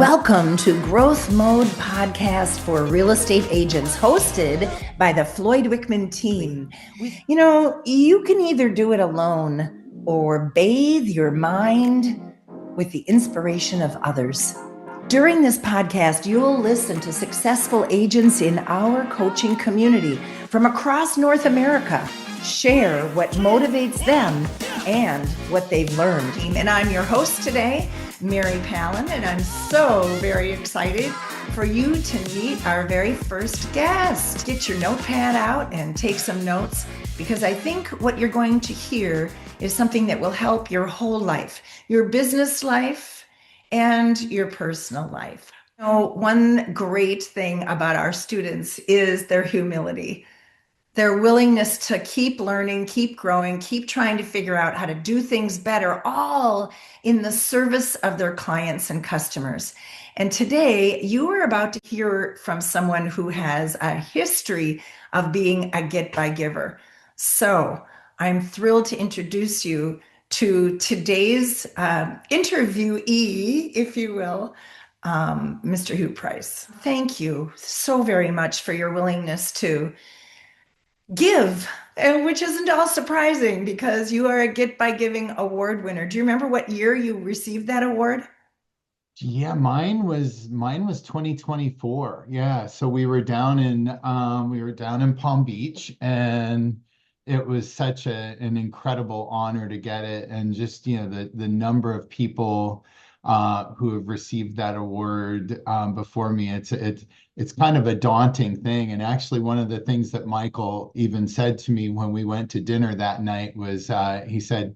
Welcome to Growth Mode Podcast for Real Estate Agents, hosted by the Floyd Wickman Team. You know, you can either do it alone or bathe your mind with the inspiration of others. During this podcast, you'll listen to successful agents in our coaching community from across North America share what motivates them and what they've learned. And I'm your host today, Mary Palin, and I'm so very excited for you to meet our very first guest. Get your notepad out and take some notes, because I think what you're going to hear is something that will help your whole life, your business life and your personal life. You know, one great thing about our students is their humility. Their willingness to keep learning, keep growing, keep trying to figure out how to do things better, all in the service of their clients and customers. And today, you are about to hear from someone who has a history of being a get-by-giver. So I'm thrilled to introduce you to today's interviewee, if you will, Mr. Hugh Price. Thank you so very much for your willingness to give, which isn't all surprising because you are a Get by Giving award winner. Do you remember what year you received that award? Yeah, mine was 2024. Yeah, so we were down in Palm Beach, and it was such an incredible honor to get it, and just the number of people who have received that award before me. It's kind of a daunting thing, and actually one of the things that Michael even said to me when we went to dinner that night was he said,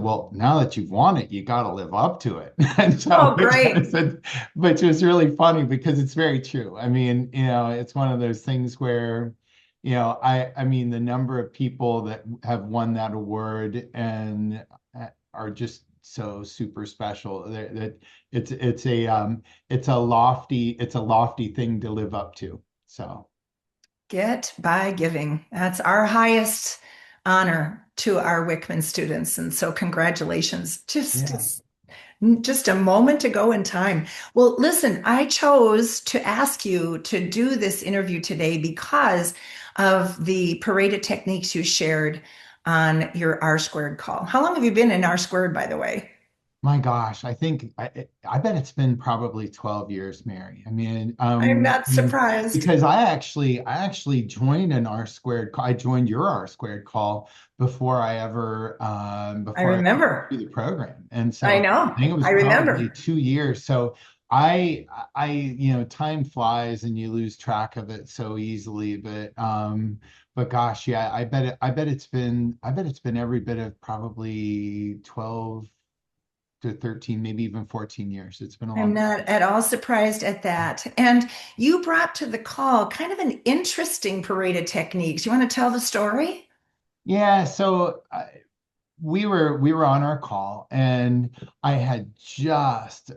well, now that you've won it, you got to live up to it. And so, Oh, great. which was really funny because it's very true. I mean, it's one of those things where, I mean, the number of people that have won that award and are just so super special that it's a lofty thing to live up to. So. Get by Giving. That's our highest honor to our Wickman students. And so congratulations. Yeah. Just a moment ago in time. Well, listen, I chose to ask you to do this interview today because of the parade of techniques you shared on your R squared call. How long have you been in R squared, by the way? My gosh, I bet it's been probably 12 years, Mary. I mean, I'm not surprised. because I actually joined an R squared call. I joined your R squared call before I ever I before I went remember. through the program. And I so know. I think it was I probably remember. 2 years. So I time flies and you lose track of it so easily. But gosh, yeah, I bet it's been every bit of probably 12 to 13, maybe even 14 years. It's been a I'm long not at all surprised at that. And you brought to the call kind of an interesting parade of techniques. You want to tell the story? Yeah, so we were on our call, and I had just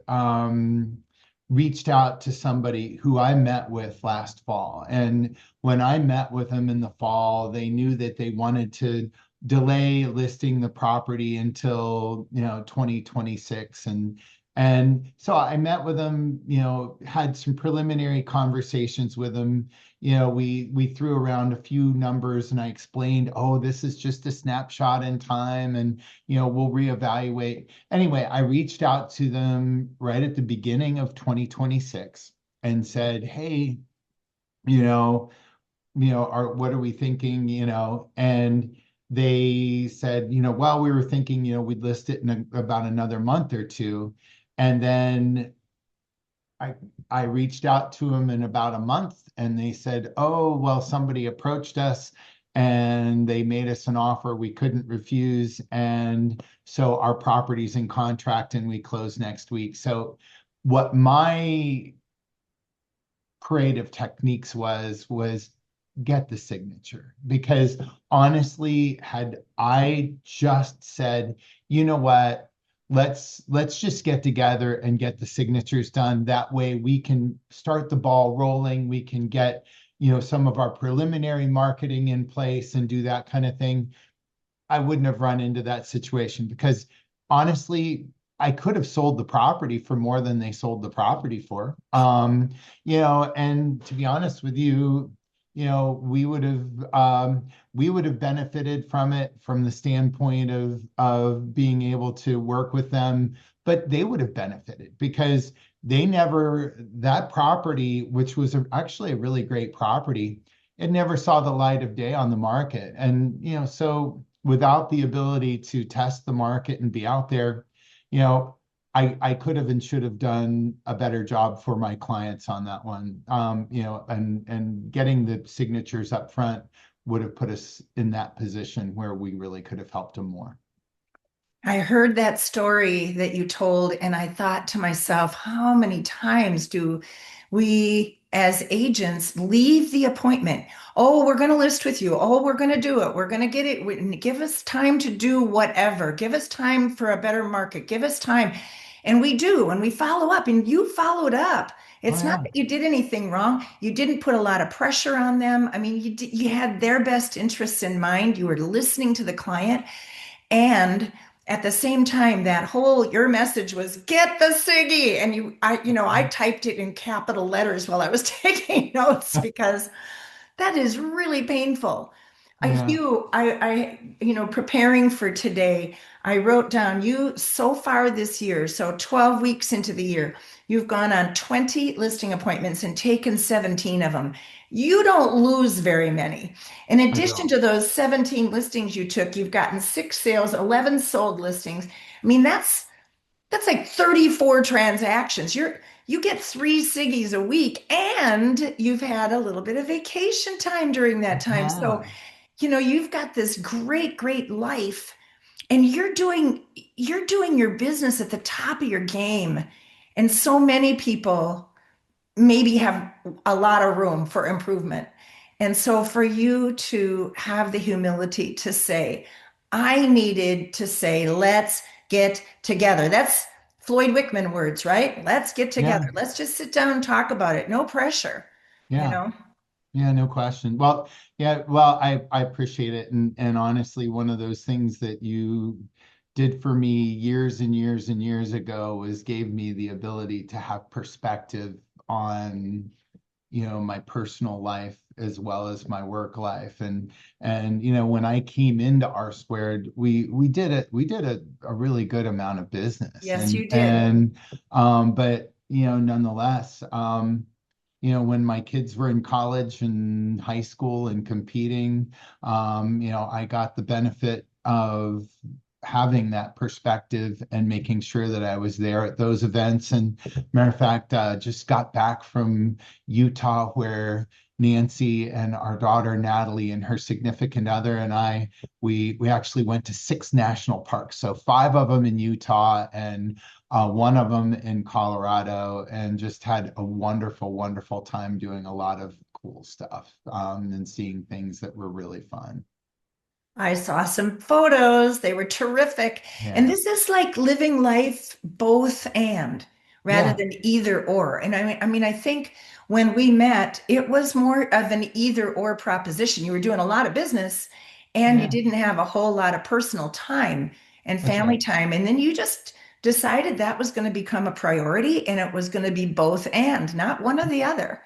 reached out to somebody who I met with last fall. And when I met with them in the fall, they knew that they wanted to delay listing the property until 2026. And so I met with them, had some preliminary conversations with them. We threw around a few numbers, and I explained, oh, this is just a snapshot in time, and we'll reevaluate. Anyway, I reached out to them right at the beginning of 2026 and said, hey, what are we thinking? And they said, well, we were thinking, we'd list it in about another month or two. And then I reached out to them in about a month, and they said, oh, well, somebody approached us and they made us an offer we couldn't refuse. And so our property's in contract and we close next week. So what my parade of techniques was get the signature, because honestly, had I just said, you know what, let's just get together and get the signatures done, that way we can start the ball rolling, we can get some of our preliminary marketing in place and do that kind of thing, I wouldn't have run into that situation. Because honestly, I could have sold the property for more than they sold the property for. And to be honest with you, we would have benefited from it from the standpoint of being able to work with them, but they would have benefited because that property, which was actually a really great property, it never saw the light of day on the market. And, so without the ability to test the market and be out there, you know, I could have and should have done a better job for my clients on that one. And getting the signatures up front would have put us in that position where we really could have helped them more. I heard that story that you told, and I thought to myself, how many times do we as agents leave the appointment? Oh, we're going to list with you. Oh, we're going to do it. We're going to get it. Give us time to do whatever. Give us time for a better market. Give us time. And we do, and we follow up, and you followed up. Oh It's not yeah, that you did anything wrong. You didn't put a lot of pressure on them. I mean, you had their best interests in mind. You were listening to the client. And at the same time, that whole your message was get the Siggy. And I typed it in capital letters while I was taking notes because that is really painful. yeah, Hugh, preparing for today, I wrote down you so far this year, so 12 weeks into the year, you've gone on 20 listing appointments and taken 17 of them. You don't lose very many. In I addition don't. to those 17 listings you took, you've gotten 6 sales, 11 sold listings. I mean, that's like 34 transactions. You get 3 Siggies a week, and you've had a little bit of vacation time during that time. So, Yeah, you've got this great, great life, and you're doing your business at the top of your game. And so many people maybe have a lot of room for improvement. And so for you to have the humility to say, I needed to say, let's get together. That's Floyd Wickman words, right? Let's get together. yeah, Let's just sit down and talk about it. No pressure, you yeah. know? Yeah, no question. Well, yeah, well, I appreciate it. And honestly, one of those things that you did for me years and years and years ago was gave me the ability to have perspective on, my personal life as well as my work life. And when I came into R squared, we did a really good amount of business. Yes, And you did. and but nonetheless, when my kids were in college and high school and competing, I got the benefit of having that perspective and making sure that I was there at those events. And matter of fact, just got back from Utah where Nancy and our daughter Natalie and her significant other and we actually went to 6 national parks, so 5 of them in Utah and one of them in Colorado, and just had a wonderful, wonderful time doing a lot of cool stuff, and seeing things that were really fun. I saw some photos. They were terrific. And Yeah, this is like living life both and rather yeah, than either or. And I think when we met, it was more of an either or proposition. You were doing a lot of business and you yeah. didn't have a whole lot of personal time and That's family right. time. And then you just decided that was going to become a priority and it was going to be both and, not one or the other.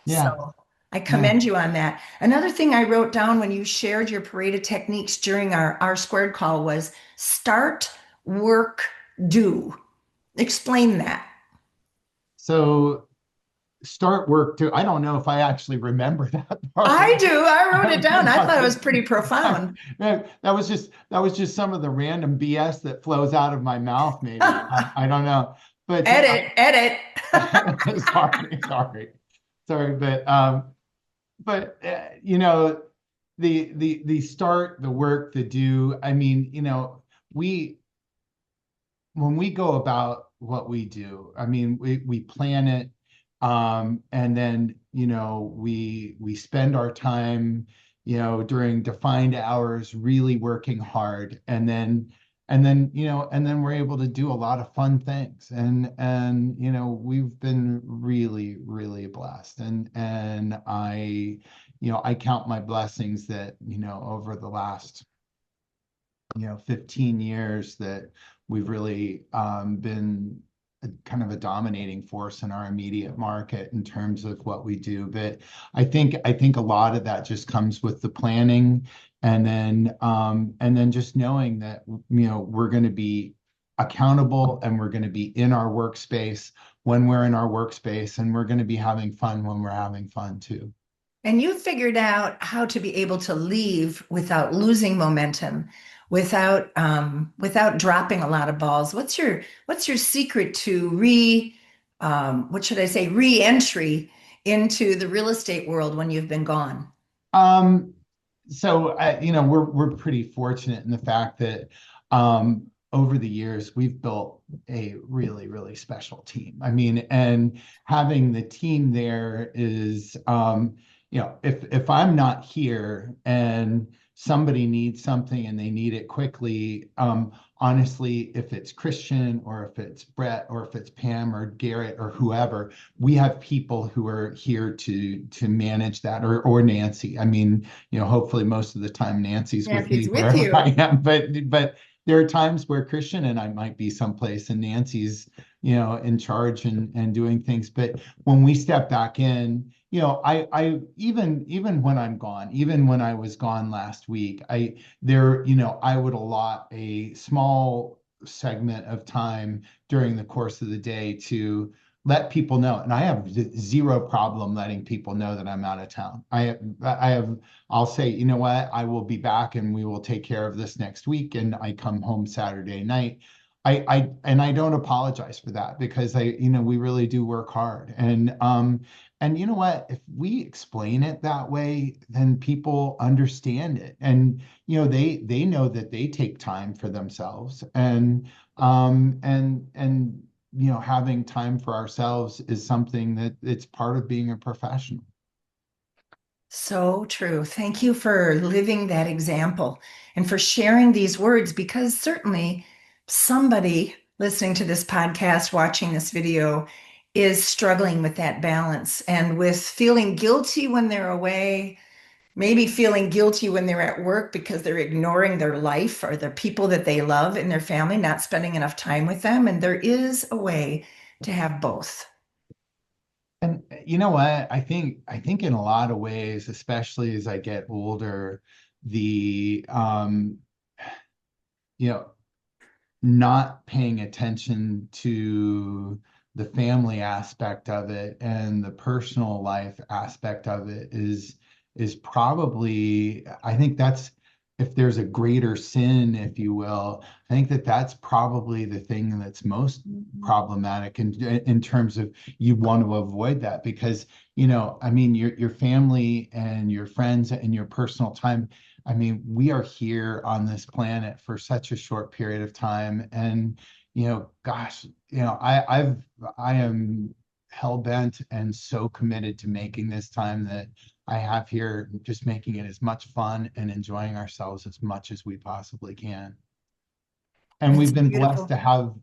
Yeah, So I yeah. commend you on that. Another thing I wrote down when you shared your parade of techniques during our squared call was start, work, do. Explain that. So start work too. I don't know if I actually remember that part. I do. I wrote it I'm down. I not thought it was gonna- pretty profound. that was just some of the random BS that flows out of my mouth, maybe. I don't know. But Edit, edit. sorry, but the start, the work, the do. I mean, we when we go about what we do, I mean, we plan it, and then we spend our time, during defined hours, really working hard, and then we're able to do a lot of fun things, and we've been really, really blessed, and I count my blessings that over the last 15 years that we've really been kind of a dominating force in our immediate market in terms of what we do. But I think a lot of that just comes with the planning, and then just knowing that we're going to be accountable, and we're going to be in our workspace when we're in our workspace, and we're going to be having fun when we're having fun too. And you figured out how to be able to leave without losing momentum, without dropping a lot of balls. What's your secret to what should I say, re-entry into the real estate world when you've been gone? Um, we're pretty fortunate in the fact that over the years we've built a really, really special team. I mean, and having the team there is, if I'm not here and somebody needs something and they need it quickly, honestly, if it's Christian or if it's Brett or if it's Pam or Garrett or whoever, we have people who are here to manage that, or Nancy. I mean, hopefully most of the time Nancy's with me Nancy's with wherever I you. am, but there are times where Christian and I might be someplace and Nancy's, in charge and doing things. But when we step back in, I even when I'm gone, even when I was gone last week, I would allot a small segment of time during the course of the day to let people know. And I have zero problem letting people know that I'm out of town. I'll say, you know what, I will be back and we will take care of this next week. And I come home Saturday night. I don't apologize for that, because we really do work hard. And you know what, if we explain it that way, then people understand it. And they know that they take time for themselves, and having time for ourselves is something that it's part of being a professional. So true. Thank you for living that example and for sharing these words, because certainly somebody listening to this podcast, watching this video, is struggling with that balance and with feeling guilty when they're away, maybe feeling guilty when they're at work because they're ignoring their life or the people that they love in their family, not spending enough time with them. And there is a way to have both. And you know what? I think in a lot of ways, especially as I get older, the you know, not paying attention to the family aspect of it and the personal life aspect of it is probably, I think that's, if there's a greater sin, if you will, I think that that's probably the thing that's most problematic in terms of, you want to avoid that, because I mean, your family and your friends and your personal time, I mean, we are here on this planet for such a short period of time. And, gosh, I am hell bent and so committed to making this time that I have here, just making it as much fun and enjoying ourselves as much as we possibly can. And It's we've been blessed beautiful. to have,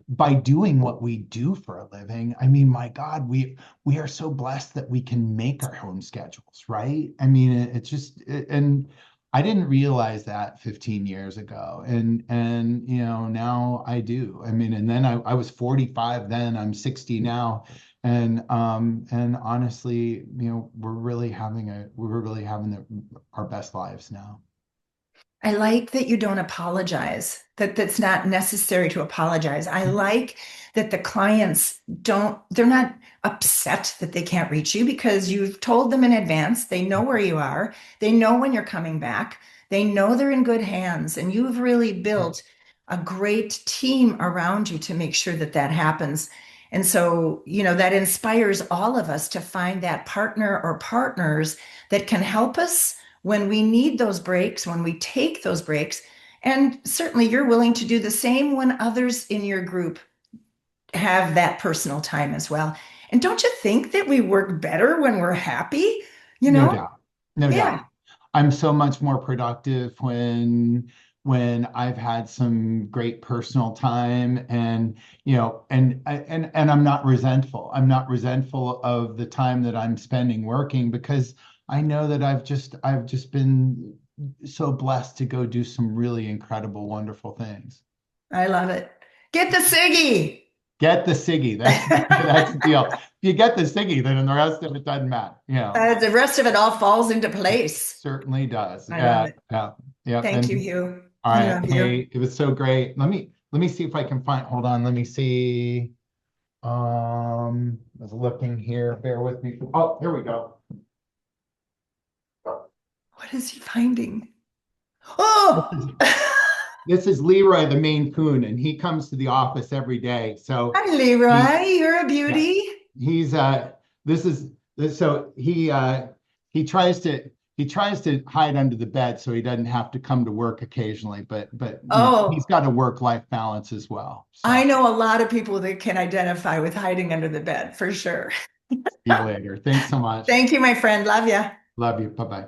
by doing what we do for a living. I mean, my God, we are so blessed that we can make our own schedules, right? I mean, it's just, and I didn't realize that 15 years ago, and now I do. I mean, and then I was 45 then, I'm 60 now, and honestly, we're really having our best lives now. I like that you don't apologize, that that's not necessary to apologize. I like that the clients they're not upset that they can't reach you because you've told them in advance. They know where you are. They know when you're coming back. They know they're in good hands. And you've really built a great team around you to make sure that that happens. And so, that inspires all of us to find that partner or partners that can help us when we need those breaks, when we take those breaks. And certainly you're willing to do the same when others in your group have that personal time as well. And don't you think that we work better when we're happy? You No know? doubt. No Yeah. doubt. I'm so much more productive when I've had some great personal time, and and I'm not resentful. I'm not resentful of the time that I'm spending working, because I know that I've just been so blessed to go do some really incredible, wonderful things. I love it. Get the Siggy. Get the Siggy. That's the deal. If you get the Siggy, then the rest of it doesn't matter. The rest of it all falls into place. Certainly does. I love it. Yeah, yeah. Thank you, And Hugh. all I right, love you. hey, it was so great. Let me see if I can find. Hold on. Let me see. I was looking here. Bear with me. Oh, here we go. What is he finding? This Oh, is this is Leroy, the Maine Coon, and he comes to the office every day. So hi, he, Leroy. You're a yeah, beauty. he's this is this so he tries to hide under the bed so he doesn't have to come to work occasionally, but he's Oh, got a work-life balance as well. I So know a lot of people that can identify with hiding under the bed for sure. see you later. Thanks so much. Thank you, my friend. Love you. Love you. Bye-bye.